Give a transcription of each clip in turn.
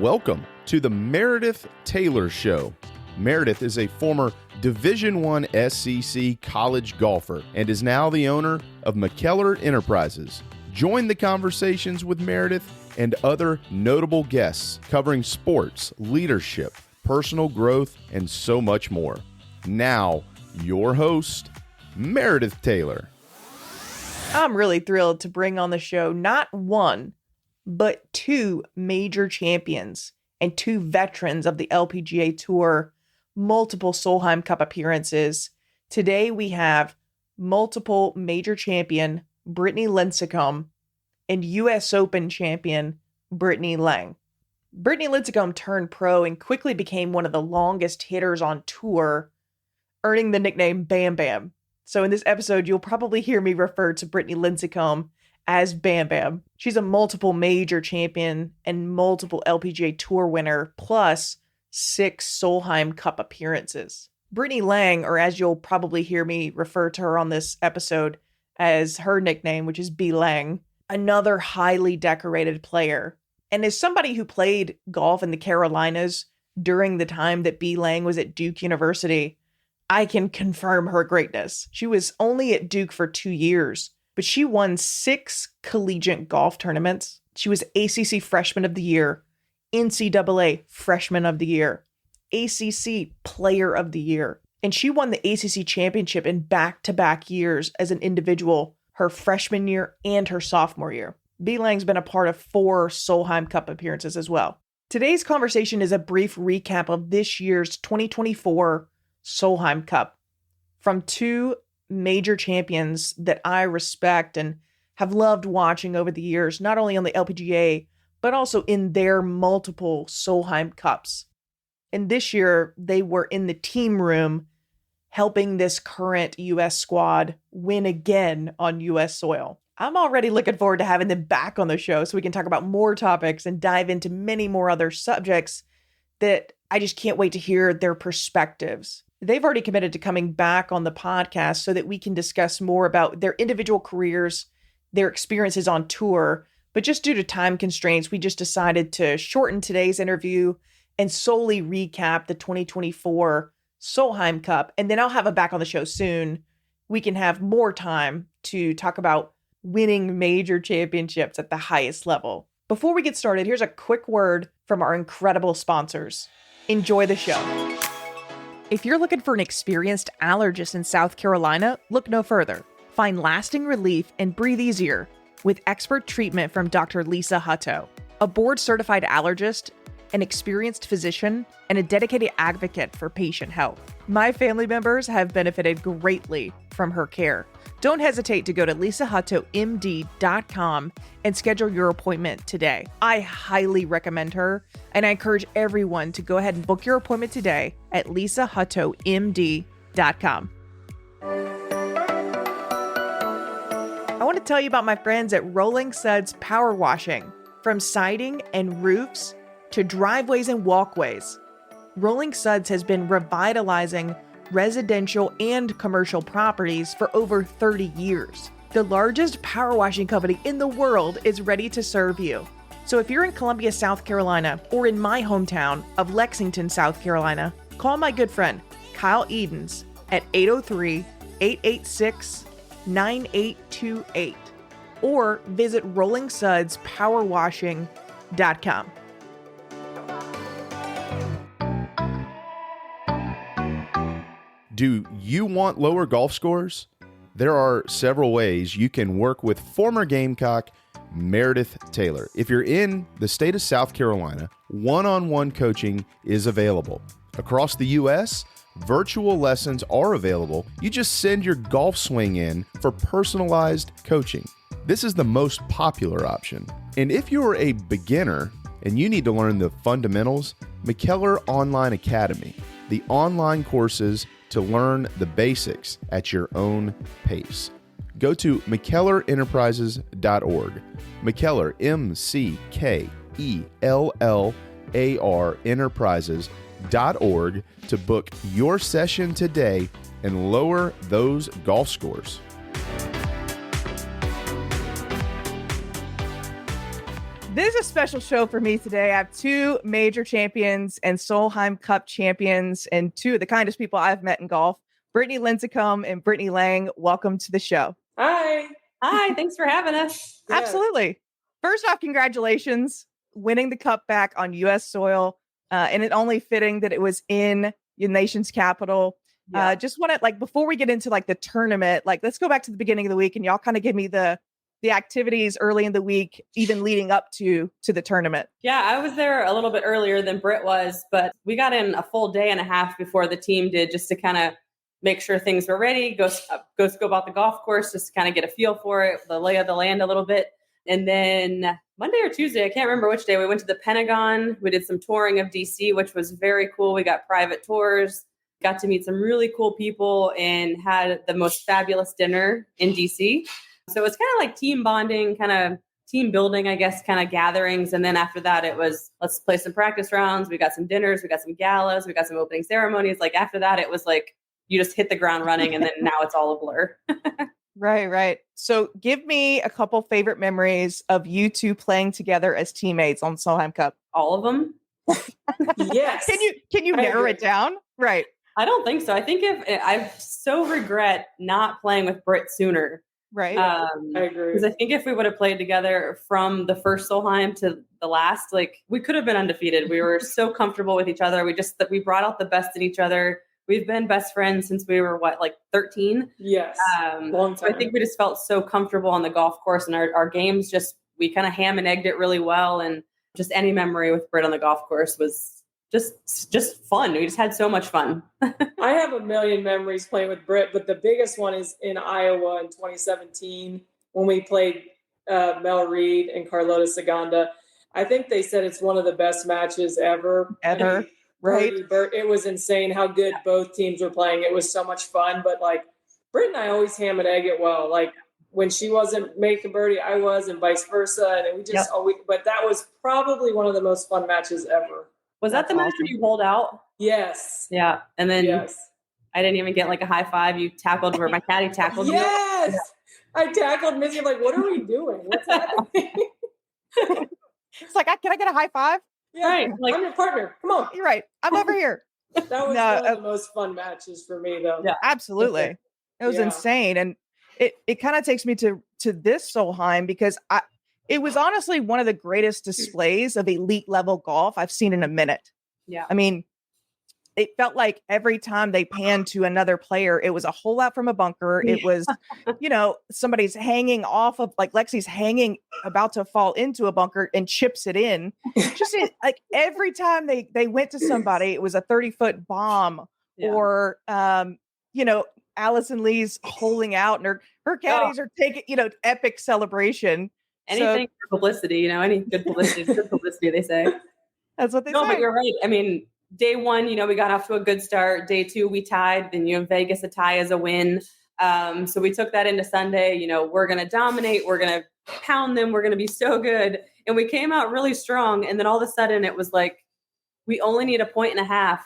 Welcome to the Meredith Taylor Show. Meredith is a former Division I SEC college golfer and is now the owner of McKellar Enterprises. Join the conversations with Meredith and other notable guests covering sports, leadership, personal growth, and so much more. Now, your host, Meredith Taylor. I'm really thrilled to bring on the show not one, but two major champions and two veterans of the LPGA Tour, multiple Solheim Cup appearances. Today we have multiple major champion Brittany Lincicome and U.S. Open champion Brittany Lang. Brittany Lincicome turned pro and quickly became one of the longest hitters on tour, earning the nickname Bam Bam. So in this episode, you'll probably hear me refer to Brittany Lincicome as Bam Bam. She's a multiple major champion and multiple LPGA Tour winner, plus 6 Solheim Cup appearances. Brittany Lang, or as you'll probably hear me refer to her on this episode as her nickname, which is B Lang, another highly decorated player. And as somebody who played golf in the Carolinas during the time that B Lang was at Duke University, I can confirm her greatness. She was only at Duke for 2 years, but she won 6 collegiate golf tournaments. She was ACC Freshman of the Year, NCAA Freshman of the Year, ACC Player of the Year, and she won the ACC Championship in back-to-back years as an individual, her freshman year and her sophomore year. B Lang's been a part of 4 Solheim Cup appearances as well. Today's conversation is a brief recap of this year's 2024 Solheim Cup from 2 major champions that I respect and have loved watching over the years, not only on the LPGA, but also in their multiple Solheim Cups. And this year, they were in the team room helping this current U.S. squad win again on U.S. soil. I'm already looking forward to having them back on the show so we can talk about more topics and dive into many more other subjects that I just can't wait to hear their perspectives. They've already committed to coming back on the podcast so that we can discuss more about their individual careers, their experiences on tour. But just due to time constraints, we just decided to shorten today's interview and solely recap the 2024 Solheim Cup. And then I'll have them back on the show soon. We can have more time to talk about winning major championships at the highest level. Before we get started, here's a quick word from our incredible sponsors. Enjoy the show. If you're looking for an experienced allergist in South Carolina, look no further. Find lasting relief and breathe easier with expert treatment from Dr. Lisa Hutto, a board-certified allergist, an experienced physician, and a dedicated advocate for patient health. My family members have benefited greatly from her care. Don't hesitate to go to lisahuttomd.com and schedule your appointment today. I highly recommend her, and I encourage everyone to go ahead and book your appointment today at lisahuttomd.com. I want to tell you about my friends at Rolling Suds Power Washing. From siding and roofs to driveways and walkways, Rolling Suds has been revitalizing residential and commercial properties for over 30 years. The largest power washing company in the world is ready to serve you. So if you're in Columbia, South Carolina, or in my hometown of Lexington, South Carolina, call my good friend Kyle Edens at 803-886-9828 or visit rollingsudspowerwashing.com. Do you want lower golf scores? There are several ways you can work with former Gamecock Meredith Taylor. If you're in the state of South Carolina, one-on-one coaching is available. Across the U.S., virtual lessons are available. You just send your golf swing in for personalized coaching. This is the most popular option. And if you're a beginner and you need to learn the fundamentals, McKellar Online Academy, the online courses to learn the basics at your own pace. Go to McKellarEnterprises.org. McKellar, McKellar Enterprises.org to book your session today and lower those golf scores. This is a special show for me today. I have two major champions and Solheim Cup champions and two of the kindest people I've met in golf, Brittany Lincicome and Brittany Lang. Welcome to the show. Hi. Hi, thanks for having us. Yeah. Absolutely. First off, congratulations, winning the cup back on U.S. soil. And it only fitting that it was in your nation's capital. Yeah. Just want to, before we get into the tournament, let's go back to the beginning of the week and y'all kind of give me the activities early in the week, even leading up to the tournament. Yeah, I was there a little bit earlier than Britt was, but we got in a full day and a half before the team did, just to kind of make sure things were ready, go about the golf course, just to kind of get a feel for it, the lay of the land a little bit. And then Monday or Tuesday, I can't remember which day, we went to the Pentagon. We did some touring of DC, which was very cool. We got private tours, got to meet some really cool people, and had the most fabulous dinner in DC. So it was kind of like team bonding, kind of team building, I guess, kind of gatherings. And then after that, it was, let's play some practice rounds. We got some dinners, we got some galas, we got some opening ceremonies. After that, it was you just hit the ground running, and then now it's all a blur. Right. So give me a couple favorite memories of you two playing together as teammates on Solheim Cup. All of them? Yes. Can you narrow it down? Right. I don't think so. I think I so regret not playing with Britt sooner. Right. I agree. Because I think if we would have played together from the first Solheim to the last, we could have been undefeated. We were so comfortable with each other. We brought out the best in each other. We've been best friends since we were 13? Yes. Long time. So I think we just felt so comfortable on the golf course, and our games we kind of ham and egged it really well. And just any memory with Britt on the golf course was just fun. We just had so much fun. I have a million memories playing with Britt, but the biggest one is in Iowa in 2017 when we played Mel Reed and Carlota Saganda. I think they said it's one of the best matches ever. Right. It was insane how good both teams were playing. It was so much fun. But Britt and I always ham and egg it well. When she wasn't making birdie, I was, and vice versa. And we just but that was probably one of the most fun matches ever. Was that the match where you pulled out? Yes. Yeah. And then Yes. I didn't even get a high five. You tackled where my caddy tackled you. Yes. I tackled Missy. I'm what are we doing? What's happening? It's can I get a high five? Yeah, Right. I'm your partner. Come on. You're right. I'm over here. That was one of the most fun matches for me, though. Yeah. Absolutely. It was insane. And it kind of takes me to this Solheim because it was honestly one of the greatest displays of elite level golf I've seen in a minute. Yeah. I mean, it felt like every time they panned to another player, it was a hole out from a bunker. It was, somebody's hanging off of Lexi's hanging about to fall into a bunker and chips it in. Just every time they went to somebody, it was a 30-foot bomb or, Allison Lee's holding out and her caddies are taking, epic celebration. Anything for publicity, any good publicity is good publicity, they say. That's what they say. No, but you're right. I mean, day one, we got off to a good start. Day two, we tied. Then, in Vegas, a tie is a win. So we took that into Sunday. We're going to dominate. We're going to pound them. We're going to be so good. And we came out really strong. And then all of a sudden, it was we only need 1.5 points.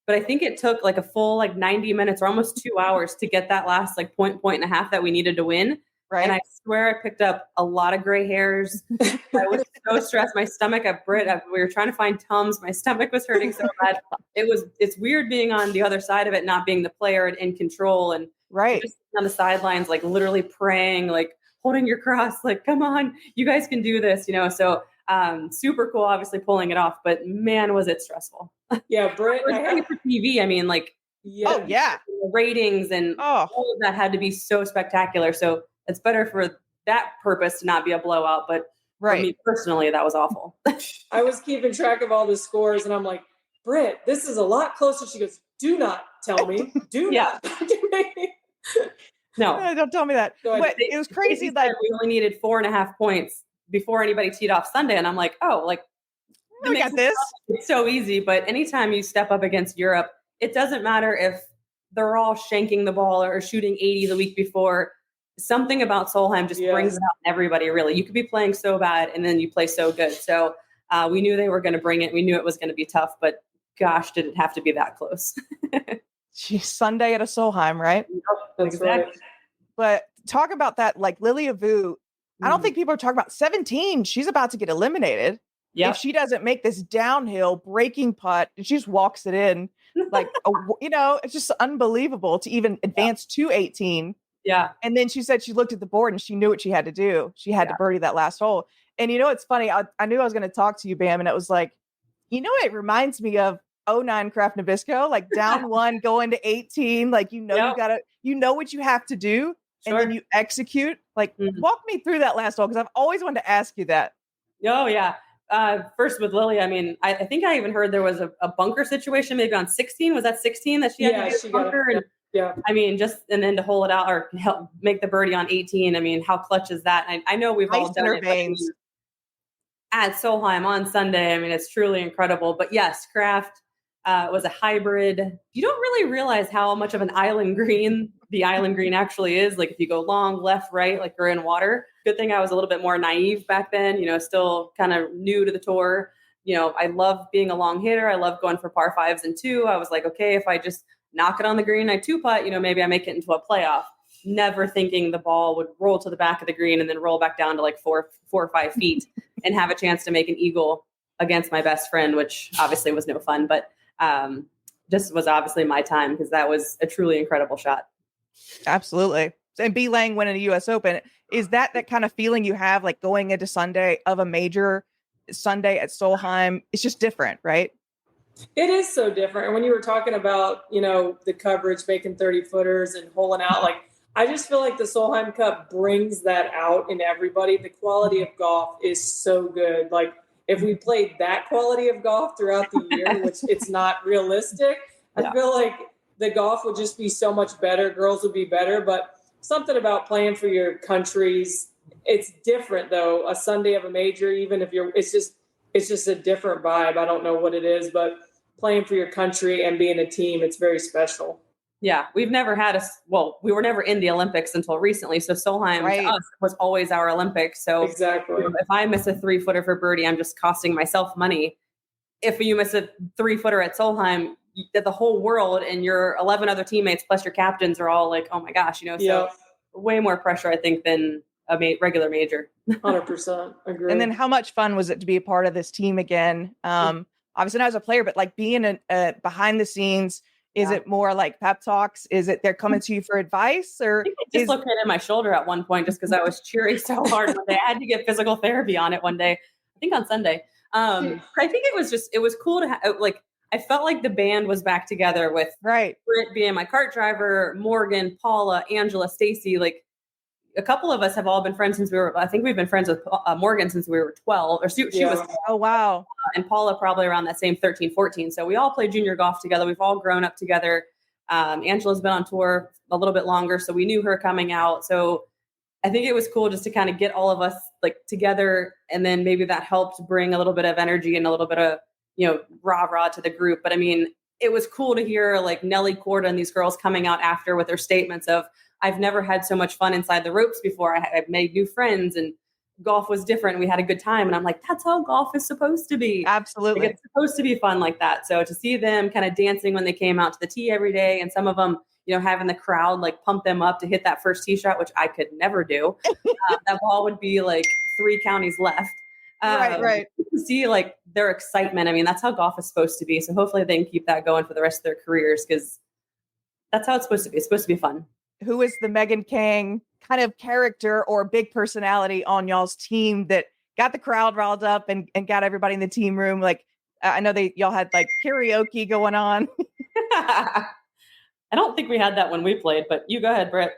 But I think it took a full 90 minutes or almost 2 hours to get that last point and a half that we needed to win. Right. And I swear I picked up a lot of gray hairs. I was so stressed. My stomach at Britt, we were trying to find Tums. My stomach was hurting so bad. It's weird being on the other side of it, not being the player and in control. And just on the sidelines, literally praying, holding your cross, come on, you guys can do this, So super cool, obviously pulling it off, but man, was it stressful. Yeah, Britt. For TV, I mean, the ratings and all of that had to be so spectacular. So it's better for that purpose to not be a blowout. But for me personally, that was awful. I was keeping track of all the scores, and I'm like, Britt, this is a lot closer. She goes, do not tell me. Do not. No. Don't tell me that. But it was crazy. We only needed 4.5 points before anybody teed off Sunday. And I'm like, we got this. It's so easy. But anytime you step up against Europe, it doesn't matter if they're all shanking the ball or shooting 80 the week before. Something about Solheim just brings it out in everybody, really. You could be playing so bad and then you play so good. So we knew they were going to bring it. We knew it was going to be tough, but gosh, did it have to be that close. Sunday at a Solheim, right? That's right. But talk about that, Lilia Vu I don't think people are talking about 17. She's about to get eliminated. Yep. If she doesn't make this downhill breaking putt, and she just walks it in, like, it's just unbelievable to even advance to 18. Yeah. And then she said she looked at the board and she knew what she had to do. She had to birdie that last hole. And it's funny. I knew I was going to talk to you, Bam, and it was like, it reminds me of 09 Kraft Nabisco, like down 1 going to 18. Like, you gotta, what you have to do. Sure. And then you execute. Like, walk me through that last hole, because I've always wanted to ask you that. Oh, yeah. First with Lily, I mean, I think I even heard there was a bunker situation maybe on 16. Was that 16 that she had to do a bunker? I mean, and then to hold it out or help make the birdie on 18. I mean, how clutch is that? I know we've all done it at Solheim on Sunday. I mean, it's truly incredible. But yes, Kraft was a hybrid. You don't really realize how much of an island green the island green actually is. Like if you go long, left, right, like you're in water. Good thing I was a little bit more naive back then, still kind of new to the tour. I love being a long hitter. I love going for par 5s and 2. I was like, okay, if I just knock it on the green, I 2-putt, maybe I make it into a playoff. Never thinking the ball would roll to the back of the green and then roll back down to like 4 or 5 feet and have a chance to make an eagle against my best friend, which obviously was no fun, but just was obviously my time because that was a truly incredible shot. Absolutely. And B. Lang winning the U.S. Open. Is that kind of feeling you have like going into Sunday of a major Sunday at Solheim? It's just different, right? It is so different. And when you were talking about, the coverage, making 30-footers and holing out, like, I just feel like the Solheim Cup brings that out in everybody. The quality of golf is so good. Like, if we played that quality of golf throughout the year, which it's not realistic, I feel like the golf would just be so much better. Girls would be better. But something about playing for your countries, it's different, though. A Sunday of a major, even if it's just a different vibe. I don't know what it is, but playing for your country and being a team, it's very special. Yeah, we've never had we were never in the Olympics until recently. So Solheim to us was always our Olympics. So exactly, if I miss a 3-footer for birdie, I'm just costing myself money. If you miss a 3-footer at Solheim, the whole world and your 11 other teammates plus your captains are all like, oh my gosh, so way more pressure, I think, than a regular major. 100% agree. And then how much fun was it to be a part of this team again? Obviously not as a player, but like being behind the scenes. Is it more like pep talks? Is it they're coming to you for advice? Or I think I dislocated my shoulder at one point just because I was cheering so hard one day. I had to get physical therapy on it one day, I think on Sunday. I think it was cool to have, I felt like the band was back together with Britt being my kart driver, Morgan, Paula, Angela, Stacy. Like a couple of us have all been friends since I think we've been friends with Morgan since we were 12 or she was 12. Oh, wow. And Paula probably around that same 13, 14. So we all played junior golf together. We've all grown up together. Angela's been on tour a little bit longer, so we knew her coming out. So I think it was cool just to kind of get all of us like together. And then maybe that helped bring a little bit of energy and a little bit of, rah-rah to the group. But I mean, it was cool to hear like Nelly Corda and these girls coming out after with their statements of, I've never had so much fun inside the ropes before. I've made new friends and golf was different. We had a good time. And I'm like, that's how golf is supposed to be. Absolutely. Like, it's supposed to be fun like that. So to see them kind of dancing when they came out to the tee every day, and some of them, having the crowd like pump them up to hit that first tee shot, which I could never do. That ball would be like 3 counties left. Right. To see like their excitement. I mean, that's how golf is supposed to be. So hopefully they can keep that going for the rest of their careers because that's how it's supposed to be. It's supposed to be fun. Who is the Megan Kang kind of character or big personality on y'all's team that got the crowd riled up and got everybody in the team room? Like, I know y'all had like karaoke going on. I don't think we had that when we played, but you go ahead, Britt.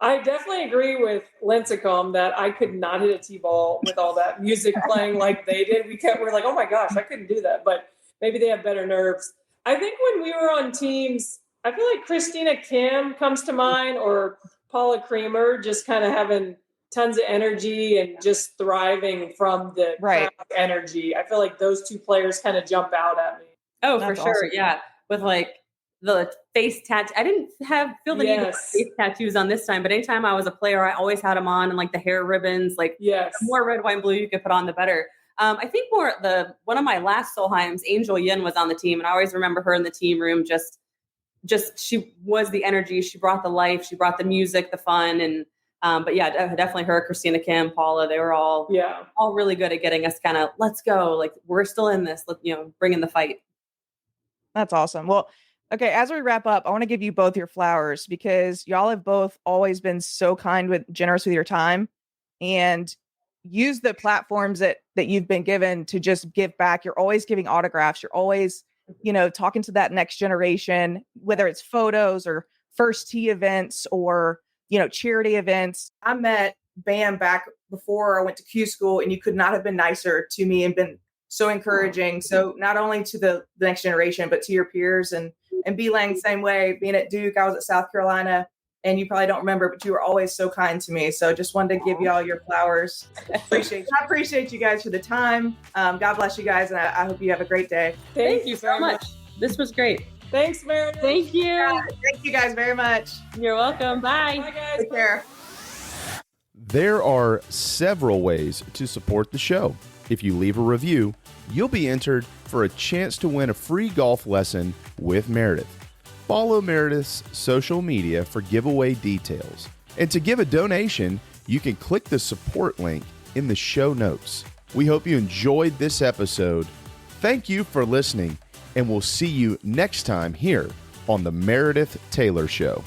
I definitely agree with Lincicome that I could not hit a tee-ball with all that music playing like they did. We're like, oh my gosh, I couldn't do that. But maybe they have better nerves. I think when we were on teams, I feel like Christina Kim comes to mind, or Paula Creamer, just kind of having tons of energy and just thriving from the crowd energy. I feel like those 2 players kind of jump out at me. Oh, that's for sure. Awesome. Yeah. With like the face tattoo. I didn't feel the need to put face tattoos on this time, but anytime I was a player, I always had them on, and like the hair ribbons, like the more red, white, and blue you could put on, the better. I think one of my last Solheims, Angel Yin, was on the team, and I always remember her in the team room. Just she was the energy. She brought the life. She brought the music, the fun, and But yeah, definitely her, Christina, Kim, Paula, they were all really good at getting us kind of, let's go. Like, we're still in this, bring in the fight. That's awesome. Well, okay, as we wrap up, I want to give you both your flowers because y'all have both always been so generous with your time, and use the platforms that you've been given to just give back. You're always giving autographs. You're always, talking to that next generation, whether it's photos or first tee events or, charity events. I met Bam back before I went to Q school, and you could not have been nicer to me and been so encouraging. So not only to the next generation, but to your peers, and B-Lang, same way. Being at Duke, I was at South Carolina, and you probably don't remember, but you were always so kind to me. So just wanted to give you all your flowers. I appreciate you guys for the time. God bless you guys, and I hope you have a great day. Thank you so much. This was great. Thanks, Meredith. Thank you. Yeah, thank you guys very much. You're welcome. Bye. Bye, guys. Take care. There are several ways to support the show. If you leave a review, you'll be entered for a chance to win a free golf lesson with Meredith. Follow Meredith's social media for giveaway details. And to give a donation, you can click the support link in the show notes. We hope you enjoyed this episode. Thank you for listening, and we'll see you next time here on The Meredith Taylor Show.